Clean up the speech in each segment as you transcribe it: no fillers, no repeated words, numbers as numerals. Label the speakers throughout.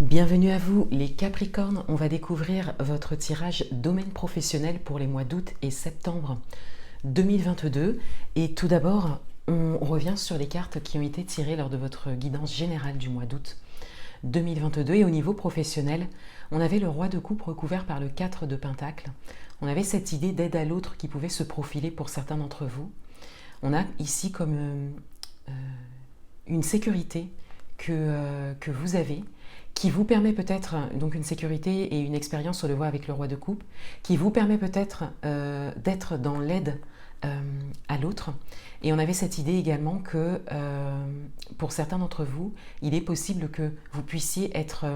Speaker 1: Bienvenue à vous les Capricornes, on va découvrir votre tirage domaine professionnel pour les mois d'août et septembre 2022. Et tout d'abord, on revient sur les cartes qui ont été tirées lors de votre guidance générale du mois d'août 2022. Et au niveau professionnel, on avait le roi de coupe recouvert par le 4 de Pentacle. On avait cette idée d'aide à l'autre qui pouvait se profiler pour certains d'entre vous. On a ici comme une sécurité que vous avez, qui vous permet peut-être, donc une sécurité et une expérience, on le voit avec le roi de coupe, qui vous permet peut-être d'être dans l'aide à l'autre. Et on avait cette idée également que pour certains d'entre vous, il est possible que vous puissiez être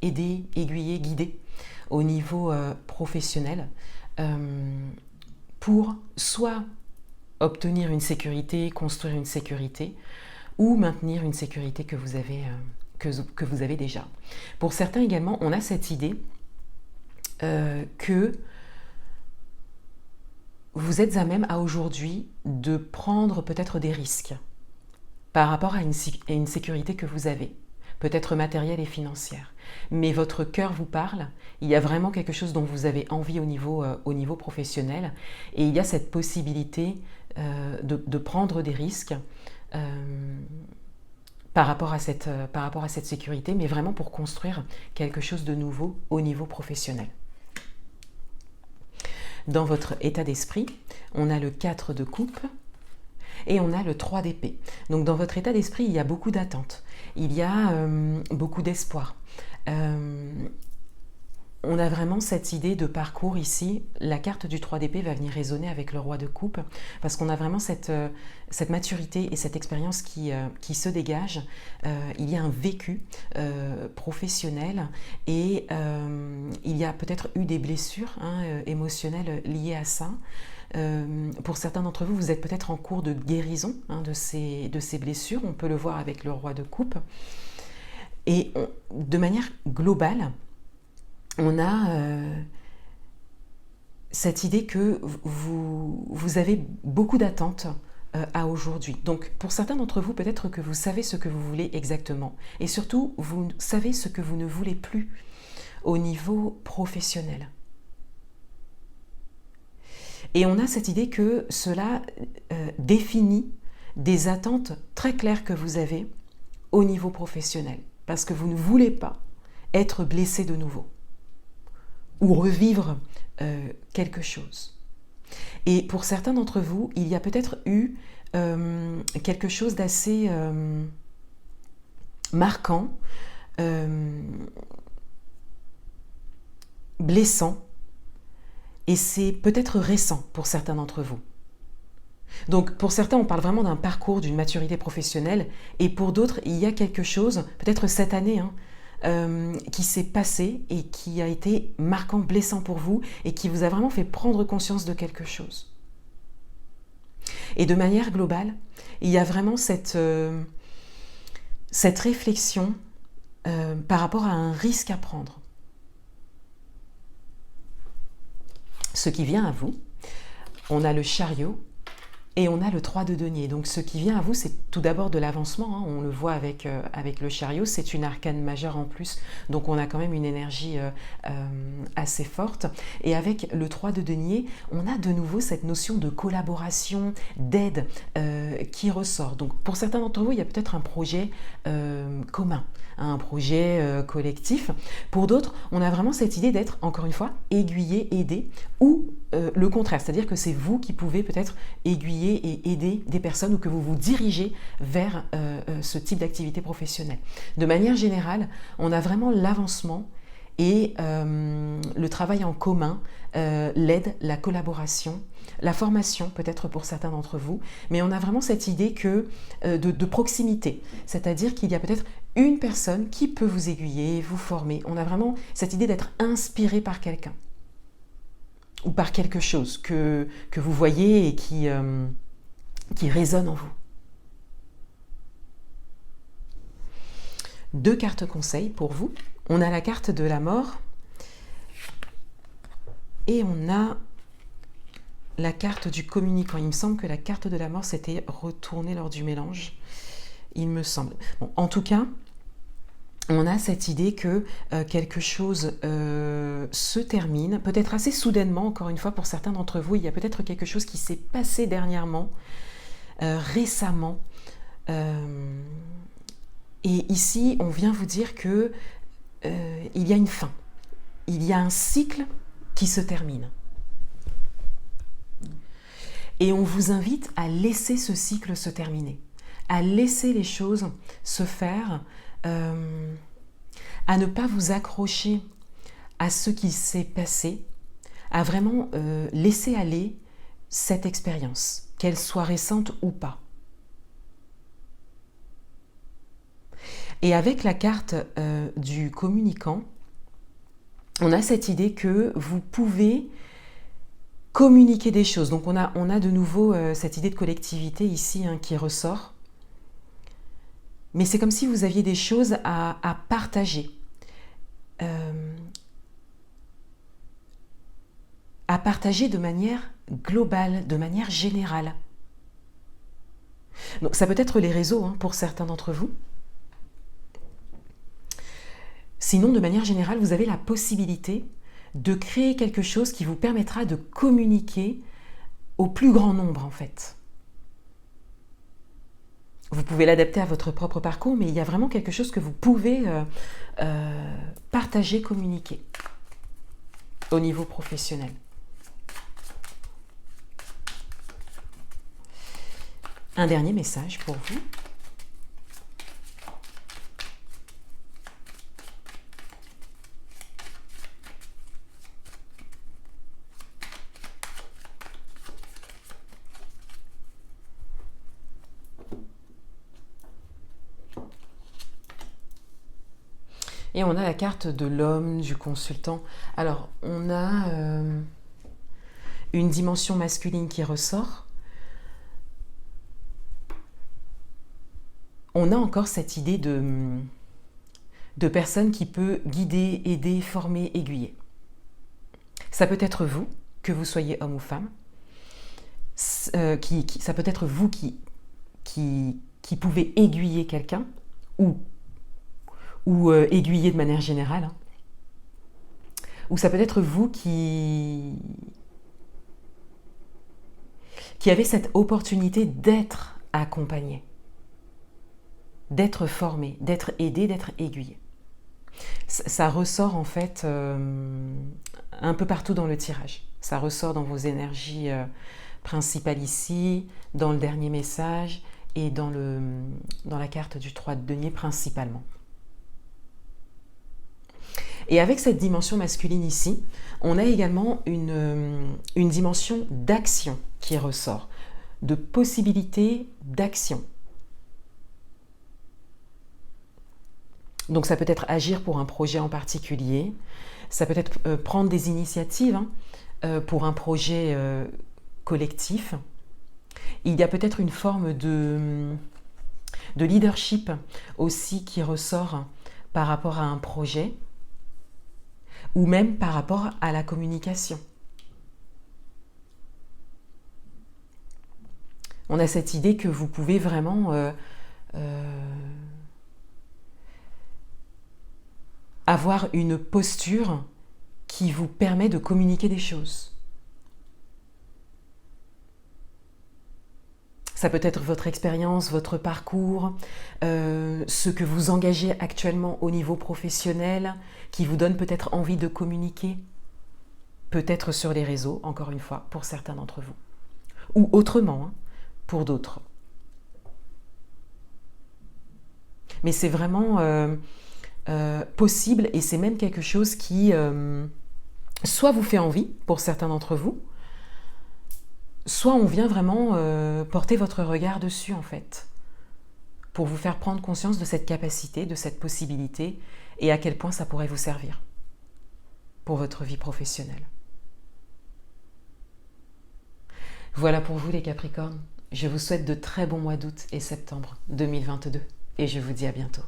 Speaker 1: aidé, aiguillé, guidé au niveau professionnel pour soit obtenir une sécurité, construire une sécurité, ou maintenir une sécurité que vous avez déjà. Pour certains également, on a cette idée que vous êtes à même à aujourd'hui de prendre peut-être des risques par rapport à une sécurité que vous avez, peut-être matérielle et financière. Mais votre cœur vous parle, il y a vraiment quelque chose dont vous avez envie au niveau professionnel, et il y a cette possibilité de prendre des risques par rapport à cette sécurité, mais vraiment pour construire quelque chose de nouveau au niveau professionnel. Dans votre état d'esprit, on a le 4 de coupe et on a le 3 d'épée. Donc dans votre état d'esprit, il y a beaucoup d'attentes, il y a beaucoup d'espoir. On a vraiment cette idée de parcours ici. La carte du 3 d'épée va venir résonner avec le roi de coupe parce qu'on a vraiment cette maturité et cette expérience qui se dégage. Il y a un vécu professionnel et il y a peut-être eu des blessures émotionnelles liées à ça. Pour certains d'entre vous, vous êtes peut-être en cours de guérison de ces blessures. On peut le voir avec le roi de coupe. Et de manière globale, on a cette idée que vous avez beaucoup d'attentes à aujourd'hui. Donc pour certains d'entre vous, peut-être que vous savez ce que vous voulez exactement. Et surtout, vous savez ce que vous ne voulez plus au niveau professionnel. Et on a cette idée que cela définit des attentes très claires que vous avez au niveau professionnel. Parce que vous ne voulez pas être blessé de nouveau ou revivre quelque chose. Et pour certains d'entre vous, il y a peut-être eu quelque chose d'assez marquant, blessant, et c'est peut-être récent pour certains d'entre vous. Donc pour certains, on parle vraiment d'un parcours, d'une maturité professionnelle, et pour d'autres, il y a quelque chose, peut-être cette année, qui s'est passé et qui a été marquant, blessant pour vous et qui vous a vraiment fait prendre conscience de quelque chose. Et de manière globale, il y a vraiment cette réflexion par rapport à un risque à prendre. Ce qui vient à vous, on a le chariot et on a le 3 de denier. Donc ce qui vient à vous, c'est tout d'abord de l'avancement. On le voit avec le chariot, c'est une arcane majeure en plus. Donc on a quand même une énergie assez forte. Et avec le 3 de denier, on a de nouveau cette notion de collaboration, d'aide qui ressort. Donc pour certains d'entre vous, il y a peut-être un projet commun, un projet collectif. Pour d'autres, on a vraiment cette idée d'être, encore une fois, aiguillé, aidé, ou le contraire, c'est-à-dire que c'est vous qui pouvez peut-être aiguiller et aider des personnes ou que vous vous dirigez vers ce type d'activité professionnelle. De manière générale, on a vraiment l'avancement et le travail en commun, l'aide, la collaboration, la formation peut-être pour certains d'entre vous, mais on a vraiment cette idée de proximité, c'est-à-dire qu'il y a peut-être une personne qui peut vous aiguiller, vous former. On a vraiment cette idée d'être inspiré par quelqu'un ou par quelque chose que vous voyez et qui résonne en vous. 2 cartes conseils pour vous. On a la carte de la mort et on a la carte du communicant. Il me semble que la carte de la mort s'était retournée lors du mélange, il me semble. Bon, en tout cas, on a cette idée que quelque chose se termine, peut-être assez soudainement, encore une fois, pour certains d'entre vous, il y a peut-être quelque chose qui s'est passé dernièrement, récemment. Et ici, on vient vous dire que il y a une fin. Il y a un cycle qui se termine. Et on vous invite à laisser ce cycle se terminer, à laisser les choses se faire, à ne pas vous accrocher à ce qui s'est passé, à vraiment laisser aller cette expérience, qu'elle soit récente ou pas. Et avec la carte du communicant, on a cette idée que vous pouvez communiquer des choses. Donc on a de nouveau cette idée de collectivité ici qui ressort. Mais c'est comme si vous aviez des choses à partager. À partager de manière globale, de manière générale. Donc ça peut être les réseaux pour certains d'entre vous. Sinon, de manière générale, vous avez la possibilité de créer quelque chose qui vous permettra de communiquer au plus grand nombre, en fait. Vous pouvez l'adapter à votre propre parcours, mais il y a vraiment quelque chose que vous pouvez partager, communiquer au niveau professionnel. Un dernier message pour vous. Et on a la carte de l'homme, du consultant. Alors, on a une dimension masculine qui ressort. On a encore cette idée de personne qui peut guider, aider, former, aiguiller. Ça peut être vous, que vous soyez homme ou femme. Ça peut être vous qui pouvez aiguiller quelqu'un ou aiguiller de manière générale. Ou ça peut être vous qui avez cette opportunité d'être accompagné, d'être formé, d'être aidé, d'être aiguillé. Ça ressort en fait un peu partout dans le tirage. Ça ressort dans vos énergies principales ici, dans le dernier message et dans la carte du 3 de denier principalement. Et avec cette dimension masculine ici, on a également une dimension d'action qui ressort, de possibilité d'action. Donc ça peut être agir pour un projet en particulier, ça peut être prendre des initiatives pour un projet collectif. Il y a peut-être une forme de leadership aussi qui ressort par rapport à un projet ou même par rapport à la communication. On a cette idée que vous pouvez vraiment avoir une posture qui vous permet de communiquer des choses. Ça peut être votre expérience, votre parcours, ce que vous engagez actuellement au niveau professionnel, qui vous donne peut-être envie de communiquer, peut-être sur les réseaux, encore une fois, pour certains d'entre vous, ou autrement, pour d'autres. Mais c'est vraiment possible et c'est même quelque chose qui soit vous fait envie pour certains d'entre vous, soit on vient vraiment porter votre regard dessus en fait, pour vous faire prendre conscience de cette capacité, de cette possibilité et à quel point ça pourrait vous servir pour votre vie professionnelle. Voilà pour vous les Capricornes. Je vous souhaite de très bons mois d'août et septembre 2022 et je vous dis à bientôt.